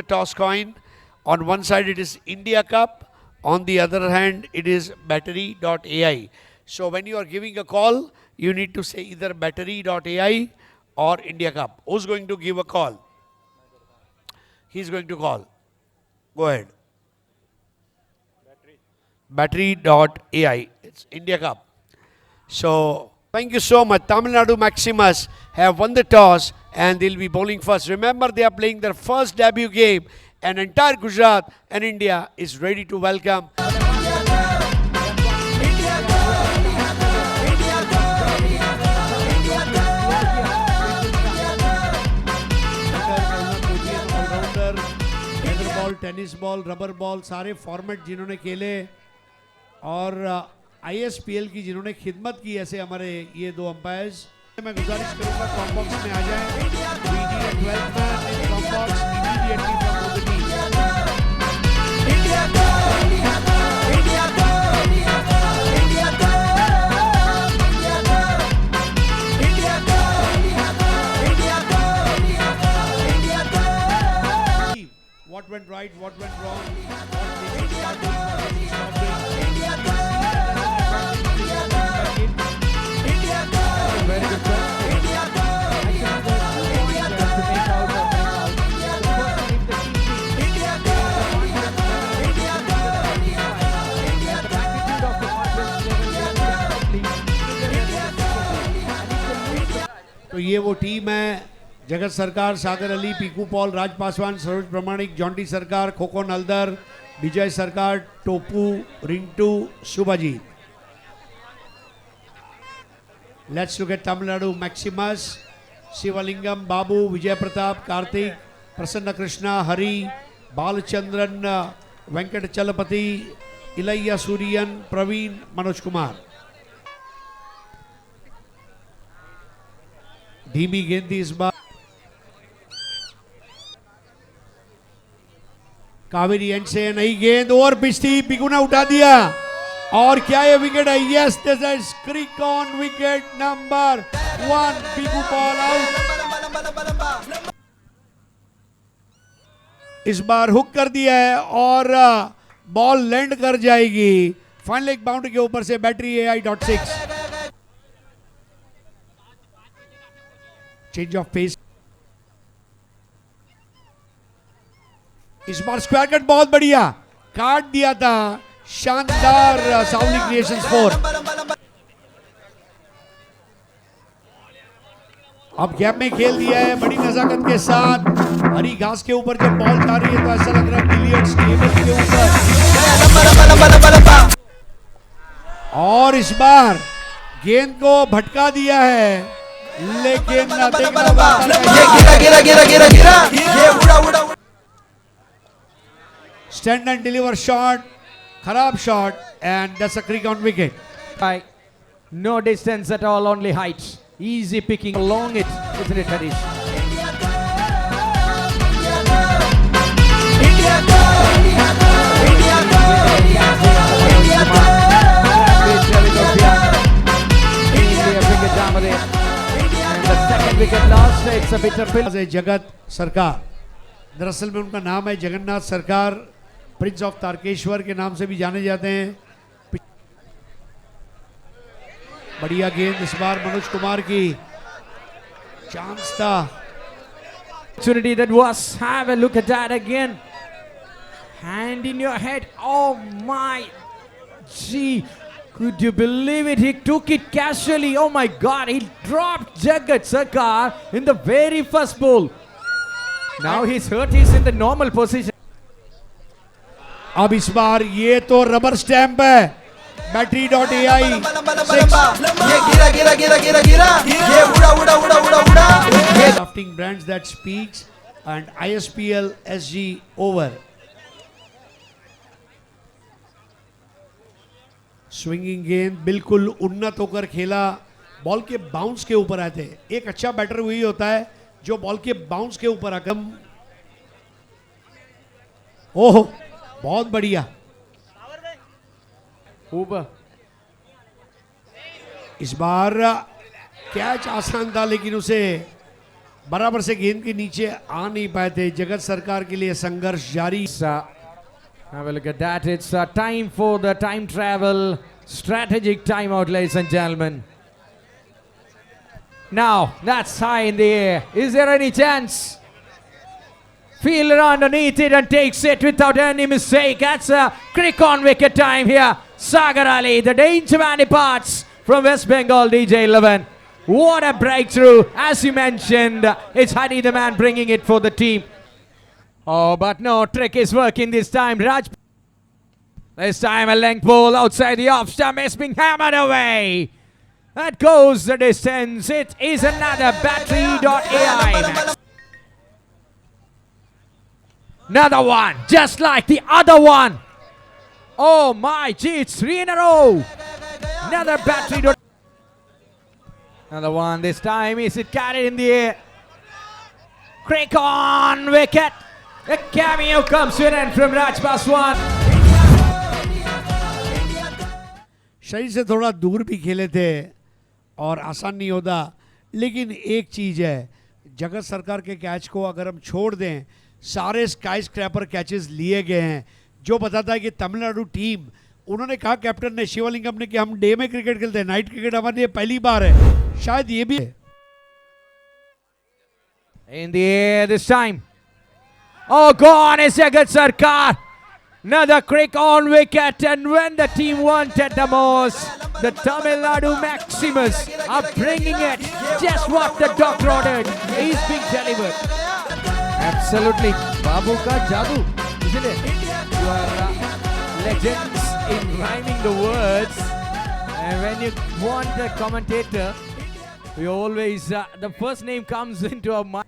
toss coin. On one side it is India Cup, on the other hand it is battery.ai. So when you are giving a call, you need to say either battery.ai or India Cup. Who's going to give a call? He's going to call. Go ahead. Battery.ai. It's India Cup. So thank you so much. Tamil Nadu Maximus have won the toss and they'll be bowling first. Remember, they are playing their first debut game, and entire Gujarat and India is ready to welcome. Tennis ball, rubber ball, सारे format जिन्होंने खेले और ISPL की जिन्होंने खिदमत की, ऐसे हमारे ये दो अंपायर्स, मैं गुजारिश करूंगा कॉम्बॉक्स में आ जाएं। We need a 12th man in Combox immediately from Modi. India go, India go, India go, India go, India go, India go, India go, India go, India go, India go. What went right, what went wrong, what did he start doing, what did he stop doing. India go, India go, India go. That's a very good question. India go, India go, India go. To make out or bring out. The first one, if the team India go, India go, India go, India go. The magnitude of the confidence level is definitely. तो ये वो team है, जगत सरकार, सागर Ali, Piku Paul, राज पासवान, सरोज प्रमाणिक, Jonty सरकार, खोखो नलदर, विजय सरकार, Topu, Rintu, Subhajit. Let's look at Tamil Nadu Maximus, Sivalingam, Babu, Vijay Pratap, Karthik, Prasanna Krishna, Hari, Balachandran, Venkat Chalapati, Ilayya Suryan, Praveen, Manoj Kumar. धीमी गेंद थी इस बार. कावेरी एंड से नई गेंद, ओवर पिच थी, पिकू ने उठा दिया और क्या ये विकेट है? Yes, this is crick on wicket number 1. Piku Paul out. इस बार हुक कर दिया है और बॉल लैंड कर जाएगी फाइनल एक बाउंड्री के ऊपर से. Battery AI.6. Change of pace. इस बार स्क्वायर कट बहुत बढ़िया काट दिया था. शानदार साउली क्रिएशंस 4. अब गैप में खेल दिया है बड़ी नजाकत के साथ. हरी घास के ऊपर जब बॉल जा रही है तो ऐसा लग रहा है बिलियर्ड्स टेबल के ऊपर. और इस बार गेंद को भटका दिया है, लेकिन stand and deliver shot, kharab shot, and that's a crick on wicket. Right. No distance at all, only height. Easy picking along it, isn't it, Harish? India go, India go, India go, India go, India go. India bring it down with it. And the second wicket lost, it's a bitter pill. जगत सरकार, दरअसल में उनका नाम है जगन्नाथ सरकार, Prince of Tarkeshwar के नाम से भी जाने जाते हैं. बढ़िया गेंद इस बार मनोज कुमार की. चांस था. Opportunity that was. Have a look at that again. Hand in your head. Oh my. Gee. Could you believe it? He took it casually. Oh my God. He dropped Jagat Sarkar in the very first ball. Now he's hurt. He's in the normal position. अब इस बार ये तो rubber stamp है. Battery.ai. ये गिरा गिरा गिरा गिरा गिरा. ये उड़ा उड़ा उड़ा उड़ा उड़ा. Drafting brands that speaks and ISPL SG over. Swinging गेंद बिल्कुल उन्नत होकर खेला. बॉल के बाउंस के ऊपर आए थे. एक अच्छा बैटर वही होता है जो बॉल के बाउंस के ऊपर आकर. ओह, बहुत बढ़िया. इस बार कैच आसान था, लेकिन उसे बराबर से गेंद के नीचे आ नहीं पाए थे। जगत सरकार के लिए संघर्ष जारी। Have a look at that. It's time for the time travel strategic timeout, ladies and gentlemen. Now, that's high in the air. Is there any chance? Fielder underneath it and takes it without any mistake. That's a crick-on wicket time here. Sagar Ali, the danger man departs from West Bengal DJ 11. What a breakthrough. As you mentioned, it's Hadi the man bringing it for the team. Oh, but no trick is working this time. Raj. This time a length ball outside the off stump is being hammered away. That goes the distance. It is another battery.ai. Another one, just like the other one. Oh my gee, it's 3 in a row. Another battery. Another one, this time is it carried in the air. Crick on wicket. A cameo comes in and from Raj Paswan. शरीर से थोड़ा दूर भी खेले थे और आसान नहीं होता, लेकिन एक चीज़ है, जगत सरकार के कैच को अगर हम छोड़ दें, सारे स्काई स्क्रैपर कैचेस लिए गए हैं, जो बताता है कि तमिलनाडु टीम, उन्होंने कहा कैप्टन ने, शिवलिंगम ने, कि हम डे में क्रिकेट खेलते हैं, नाइट क्रिकेट हमारे लिए पहली बार है, शायद ये भी है। In the air this time. Oh, gone is Jagat Sarkar. Another crick on wicket, and when the team wanted the most, the Tamil Nadu Maximus are bringing it. Just what the doctor ordered is being delivered. Absolutely. Babu ka jadoo, isn't it? You are legends in rhyming the words. And when you want a commentator, we always, the first name comes into our mind.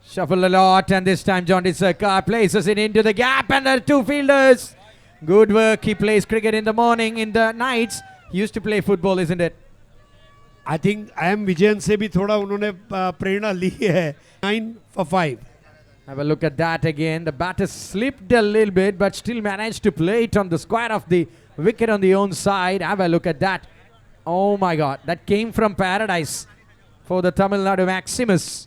Shuffle a lot, and this time John Sarkar places it into the gap, and the two fielders. Good work. He plays cricket in the morning, in the nights. He used to play football, isn't it? I think I.M. Vijayan से भी थोड़ा उन्होंने प्रेरणा ली है। 9 for 5. Have a look at that again. The batter slipped a little bit, but still managed to play it on the square of the wicket on the own side. Have a look at that. Oh my God, that came from paradise for the Tamil Nadu Maximus.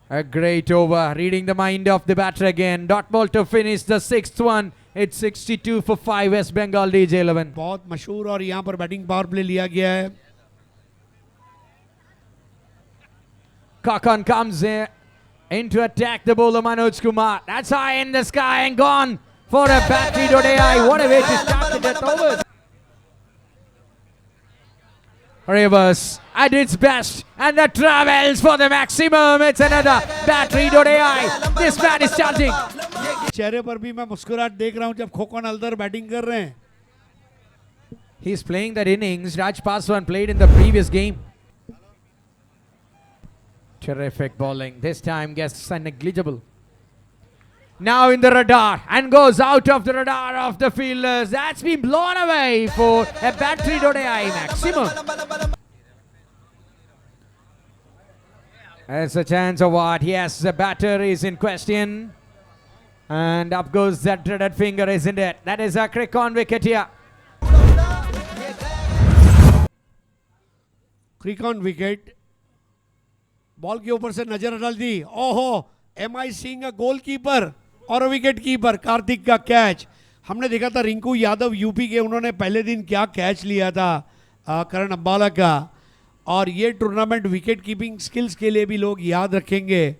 A great over, reading the mind of the batter again. Dot ball to finish the sixth one. It's 62 for 5, West Bengal DJ 11. बहुत मशहूर और यहाँ पर batting power play लिया गया है। Kakan comes in to attack the bowler Manoj Kumar. That's high in the sky and gone for a battery.ai. What a way to start the death overs. Reverse at its best, and the travels for the maximum. It's another battery.ai. This man is charging. चेहरे पर भी मैं मुस्कुराहट देख रहा हूं जब Khokan Haldar batting कर रहे हैं। He's playing that innings Raj Paswan played in the previous game. Terrific bowling. This time gets a negligible. Now in the radar and goes out of the radar of the fielders. That's been blown away for a battery.ai maximum. There's a chance of what? Yes, the batter is in question. And up goes that dreaded finger, isn't it? That is a crick on wicket here. Crick on wicket, ball के ऊपर से नजर डाल दी। ओहो, M I Singh goalkeeper और wicket keeper Karthik का कैच। हमने देखा था रिंकू यादव यूपी के, उन्होंने पहले दिन क्या कैच लिया था करण अम्बाला का, और ये टूर्नामेंट विकेट कीपिंग स्किल्स के लिए भी लोग याद रखेंगे।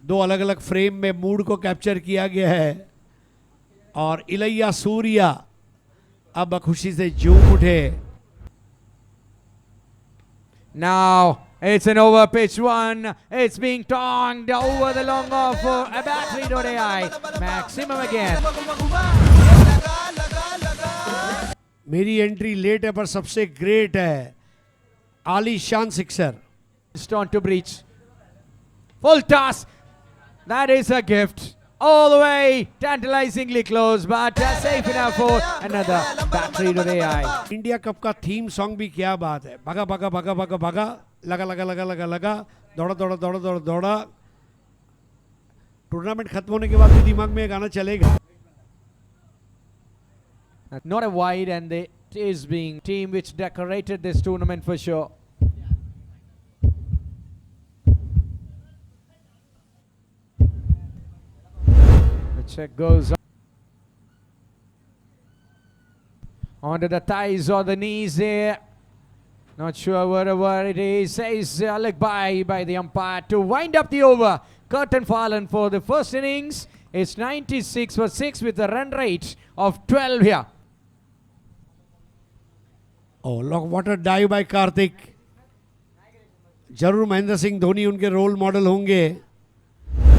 दो अलग अलग फ्रेम में मूड को कैप्चर किया गया है और इलैया सूर्या अब खुशी से झूम उठे। Now it's an over pitch one. It's being tongued over the long off for a battery.ai maximum again. मेरी एंट्री लेट है पर सबसे ग्रेट है, आलीशान sixer. On to breach. Full toss. That is a gift. All the way, tantalizingly close, but safe enough for another battery.ai. India cup का theme song भी क्या बात है। भागा भागा भागा भागा भागा, लगा लगा लगा लगा लगा, दौड़ा दौड़ा दौड़ा दौड़ा दौड़ा। टूर्नामेंट खत्म होने के बाद भी दिमाग में ये गाना चलेगा। Not a wide, and they is being team which decorated this tournament for sure. The check goes onto the thighs or the knees there. Not sure whatever it is. Says look by the umpire to wind up the over. Curtain fallen for the first innings. It's 96 for 6 with a run rate of 12 here. Oh, look, what a dive by Karthik. जरूर महेंद्र सिंह धोनी उनके role model होंगे.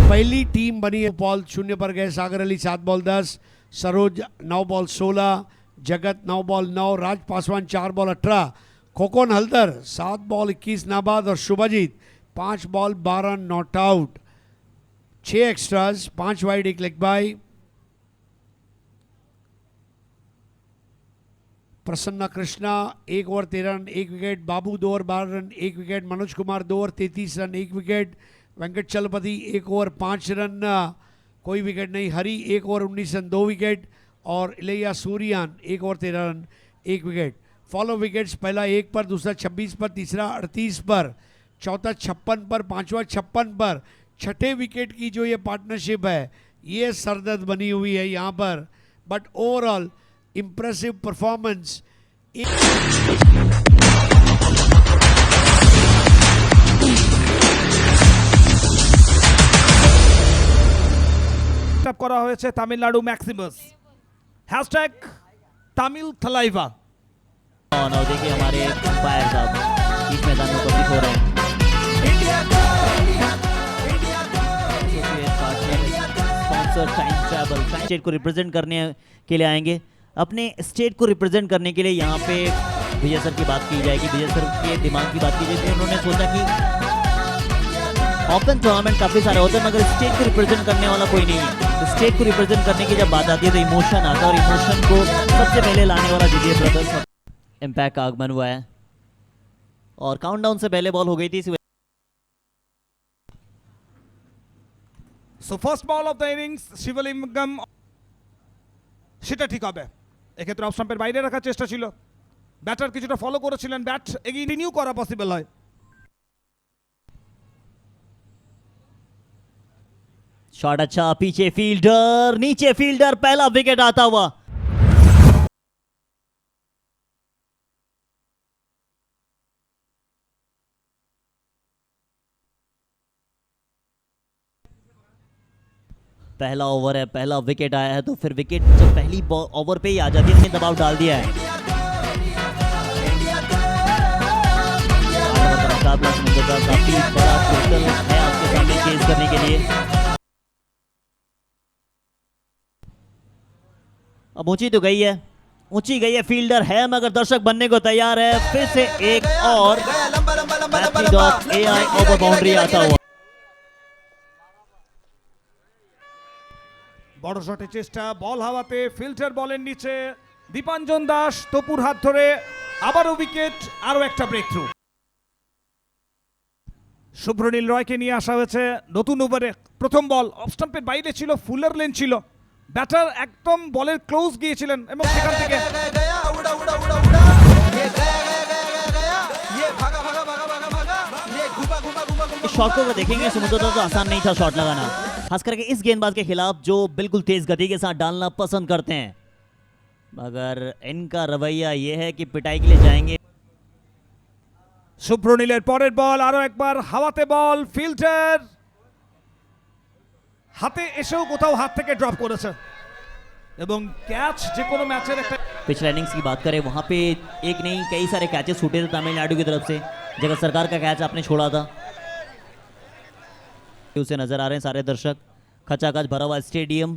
पहली team बनी है. Ball 0 पर गए. Sagar Ali 7 ball 10, Saroj 9 ball 16, Jagat 9 ball 9, Raj Paswan 4 ball 18, Khokan Haldar 7 ball 21 नाबाद और Shubhajit 5 ball 12 not out. 6 extras, 5 wide, 1 leg bye. Prasanna Krishna 1 over 13 run 1 wicket. Babu 2 over 12 run 1 wicket. Manoj Kumar 2 over 33 run 1 wicket. Venkat Chalapathi 1 over 5 run कोई विकेट नहीं. हरी 1 ओवर 19 रन 2 विकेट. और इलैया सूरियान 1 over 13 run 1 wicket. Follow wickets, पहला 1 पर, दूसरा 26 पर, तीसरा 38 पर, चौथा 56 पर, पांचवा 56 पर. छठे विकेट की जो ये पार्टनरशिप है ये सरदर्द बनी हुई है यहाँ पर. But overall impressive performance. Top করা হয়েছে তামিলনাড়ু ম্যাক্সিমাস #তামিল থালাইভা. और देखिए हमारे अंपायर साहब बीच मैदान में कभी हो रहे हैं. स्पॉन्सर टाइम ट्रैवल स्टेट को रिप्रेजेंट करने के लिए आएंगे. अपने स्टेट को रिप्रेजेंट करने के लिए यहाँ पे विजय सर की बात की जाएगी. विजय सर के दिमाग की बात की जाएगी. उन्होंने सोचा कि ओपन टूर्नामेंट काफ़ी सारे होते हैं मगर स्टेट को रिप्रेजेंट करने वाला कोई नहीं है. तो स्टेट को रिप्रेजेंट करने की जब बात आती है तो इमोशन आता है और इमोशन को सबसे पहले लाने वाला जीडीए ब्रदर्स इम्पैक्ट का आगमन हुआ है. और काउंटडाउन से पहले बॉल हो गई थी. So first ball of the innings Sivalingam, সেটা ঠিক হবে. এক্ষেত্রে অফ স্টাম্পের বাইরে রাখার চেষ্টা ছিল. ব্যাটার কিছুটা ফলো করেছিলেন, ব্যাট এগিয়ে রিনিউ করা পসিবল হয়. शॉट अच्छा, पीछे फील्डर, नीचे फील्डर, पहला विकेट आता हुआ. पहला ओवर है, पहला विकेट आया है तो फिर विकेट जब पहली ओवर पे ही आ जाती है तो दबाव डाल दिया है. काफी बड़ा टोटल है आपके सामने चेज करने के लिए. अब ऊंची तो गई है, ऊंची गई है, फील्डर है मगर दर्शक बनने को तैयार है. फिर से एक और एआई ओवर बाउंड्री आता हुआ. বড় শটের চেষ্টা, বল হাওয়াতে, ফিল্টার বলের নিচে, দীপাঞ্জন দাস তপুর হাত ধরে আবারও উইকেট, আরও একটা ব্রেক থ্রু. শুভ্রনীল রয়কে নিয়ে আসা হয়েছে নতুন ওভারে. প্রথম বল অফ স্টাম্পের বাইরে ছিল, ফুলার লেন ছিল, ব্যাটার একদম বলের ক্লোজ গিয়েছিলেন এবং সেখান থেকে शॉट को अगर देखेंगे समुद्र तो आसान नहीं था शॉट लगाना, खास करके इस गेंदबाज के खिलाफ जो बिल्कुल तेज गति के साथ डालना पसंद करते हैं. मगर इनका रवैया ये है कि पिटाई के लिए जाएंगे. শুভ্রনীলের পরের বল, আরো একবার হাওয়াতে বল, ফিল্টার হাতে এসেও কোথাও হাত থেকে ড্রপ করেছে এবং ক্যাচ যে কোনো ম্যাচের একটা. पिछले इनिंग्स की बात करें वहाँ पे एक नहीं कई सारे कैचेस छूटे थे तमिलनाडु की तरफ से. जगत सरकार का कैच आपने छोड़ा था, उसे नजर आ रहे हैं सारे दर्शक. खचाखच भरा हुआ स्टेडियम,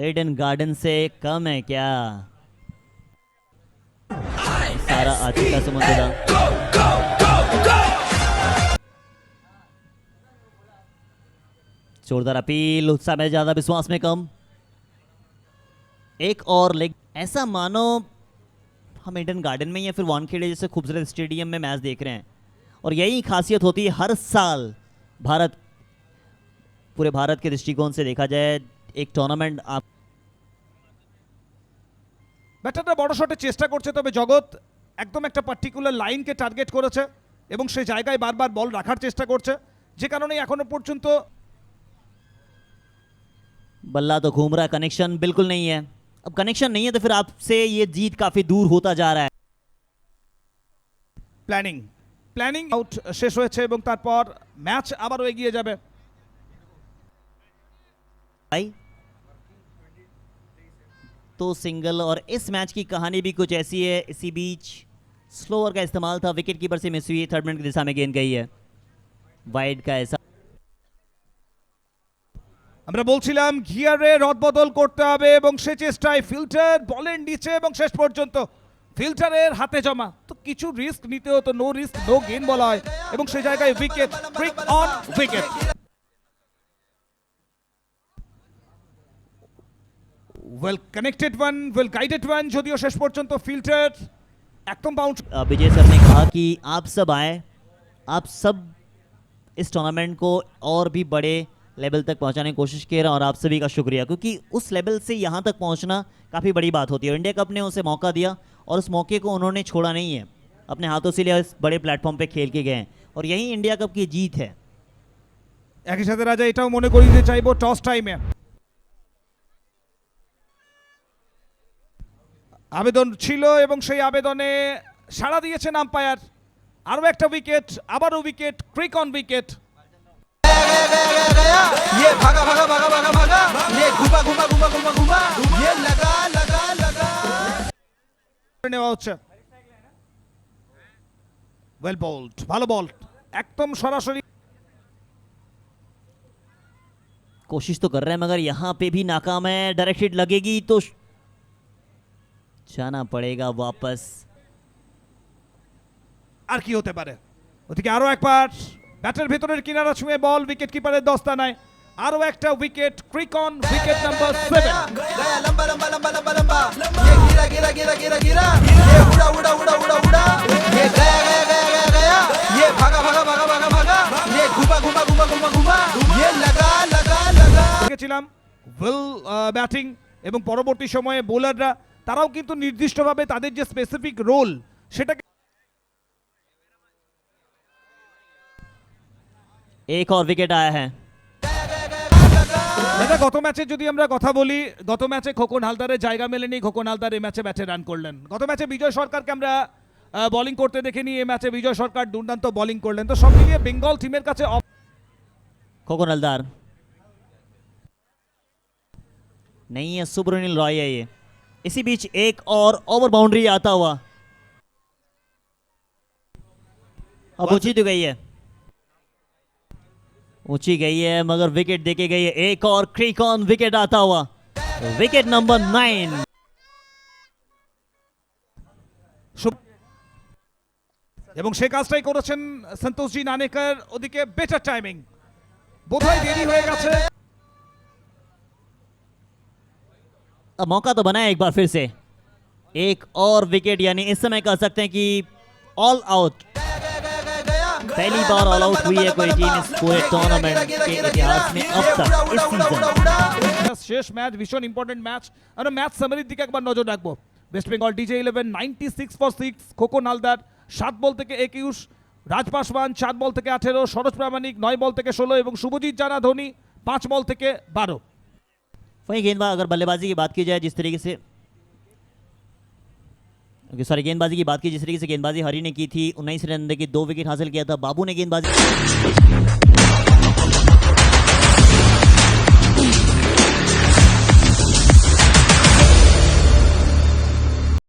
एडन गार्डन से कम है क्या? सारा आज का समुद्र था. जोरदार अपील, उत्साह में ज्यादा विश्वास में कम. एक और लेग, ऐसा मानो हम ईडन गार्डन में या फिर वानखेड़े जैसे खूबसूरत स्टेडियम में मैच देख रहे हैं. और यही खासियत होती है हर साल भारत, पूरे भारत के दृष्टिकोण से देखा जाए एक टूर्नामेंट आप ব্যাটারটা বড় শটে চেষ্টা করছে, তবে জগৎ একদম একটা পার্টিকুলার লাইনকে টার্গেট করেছে এবং সেই জায়গায় বারবার বল রাখার চেষ্টা করছে, যে কারণে এখনো পর্যন্ত बल्ला तो घूम रहा है, कनेक्शन बिल्कुल नहीं है। अब कनेक्शन नहीं है तो फिर आपसे ये जीत काफी दूर होता जा रहा है। প্ল্যানিং আউট শেষ হয়েছে এবং তারপর ম্যাচ আবারও এগিয়ে যাবে। भाई तो सिंगल, और इस मैच की कहानी भी कुछ ऐसी है। इसी बीच स्लोअर का इस्तेमाल था, विकेट कीपर से मिस हुई, थर्ड मिनट की दिशा में गेंद गई है, वाइड का ऐसा। আমরা বলছিলাম গিয়ারে রদবদল করতে হবে এবং সে চেষ্টায় ফিল্টার বলের নিচে এবং শেষ পর্যন্ত ফিল্টারের হাতে জমা। তো কিছু রিস্ক নিতে হতো, নো রিস্ক নো গেইন বলা হয় এবং সেই জায়গায় wicket, crick on wicket. Well connected one, well guided one, যদিও শেষ পর্যন্ত ফিল্টার একদম বাউন্স। विजय सर ने कहा कि आप सब आए, आप सब इस टूर्नामेंट को और भी बड़े लेवल तक पहुंचाने की कोशिश की और आप सभी का शुक्रिया, क्योंकि उस लेवल से यहाँ तक पहुंचना काफ़ी बड़ी बात होती है। इंडिया कप ने उसे मौका दिया और उस मौके को उन्होंने छोड़ा नहीं है, अपने हाथों से लिया, इस बड़े प्लेटफॉर्म पे खेल के गए हैं और यही इंडिया कप की जीत है। একই সাথে রাজা এটাও মনে করিয়ে দিতে চাইবো, টস টাইমে আবেদন ছিল এবং সেই আবেদনে সাড়া দিয়েছেন আম্পায়ার। আরও একটা উইকেট, আবারও উইকেট, ক্রিক অন উইকেট। ये भागा भागा भागा भागा भागा, ये घुमा घुमा घुमा घुमा घुमा, ये लगा लगा लगा। নেওয়া হচ্ছে। ওয়েল বলড, ভালো বল, একদম সরাসরি। कोशिश तो कर रहे हैं मगर यहाँ पे भी नाकाम है। डायरेक्ट हिट लगेगी तो जाना पड़ेगा वापस। আর কি হতে পারে? ওদিকে আরো একবার ব্যাটের ভেতরের কিনারা ছুঁয়ে বল উইকেট কিপারের দস্তানায়। আরো একটা wicket, crick on wicket number 7। गया लंबा लंबा लंबा लंबा लंबा, ये गिरा गिरा गिरा गिरा गिरा, ये उड़ा उड़ा उड़ा उड़ा उड़ा, ये गया गया गया गया गया, ये भागा भागा भागा भागा भागा, ये घुमा घुमा घुमा घुमा घुमा, ये लगा लगा लगा। দেখেছিলাম ওয়েল ব্যাটিং এবং পরবর্তী সময়ে বোলাররা তারাও কিন্তু নির্দিষ্টভাবে তাদের যে স্পেসিফিক রোল সেটাকে। एक और विकेट आया है। দাদা গত ম্যাচে যদি আমরা কথা বলি, গত ম্যাচে খোকন হালদারের জায়গা মেলেনি, খোকন হালদার এই ম্যাচে ব্যাটে রান করলেন। গত ম্যাচে বিজয় সরকারকে আমরা বোলিং করতে দেখিনি, এই ম্যাচে বিজয় সরকার দুর্দান্ত বোলিং করলেন। তো সব মিলিয়ে বেঙ্গল টিমের কাছে खोकन हलदार नहीं है, सुब्रनील रॉय है ये। इसी बीच एक और ओवर बाउंड्री आता हुआ, अब ऊंची तो गई है, ऊंची गई है मगर विकेट देके गई है। एक और क्रिक ऑन विकेट आता हुआ, विकेट नंबर 9। এবং সে কাজটাই করেছেন সন্তোষজি নানেকার। ওদিকে বেটার টাইমিং, বোধহয় দেরি হয়ে গেছে। अब मौका तो बना है एक बार फिर से, एक और विकेट, यानी इस समय कह सकते हैं कि ऑल आउट। पहली बार ऑल आउट हुई है कोई टीम इस पूरे टूर्नामेंट के इतिहास में अब तक इस सीजन। শেষ ম্যাচ, ভীষণ ইম্পর্টেন্ট ম্যাচ। আমরা ম্যাচ সামারির দিকে একবার নজর রাখবো। West Bengal DJ 11 96 for 6, Khokon Haldar 7 বল থেকে 21, রাজ পাসওয়ান 4 বল থেকে 18, সরোজ প্রামাণিক 9 বল থেকে 16 এবং শুভজিৎ জানা ধোনি 5 বল থেকে 12। वहीं गेंदबाज, अगर बल्लेबाजी की बात की जाए जिस तरीके से, गेंदबाजी की बात की जिस तरीके से गेंदबाजी हरी ने की थी, 19 रन दे के 2 विकेट हासिल किया था। बाबू ने गेंदबाजी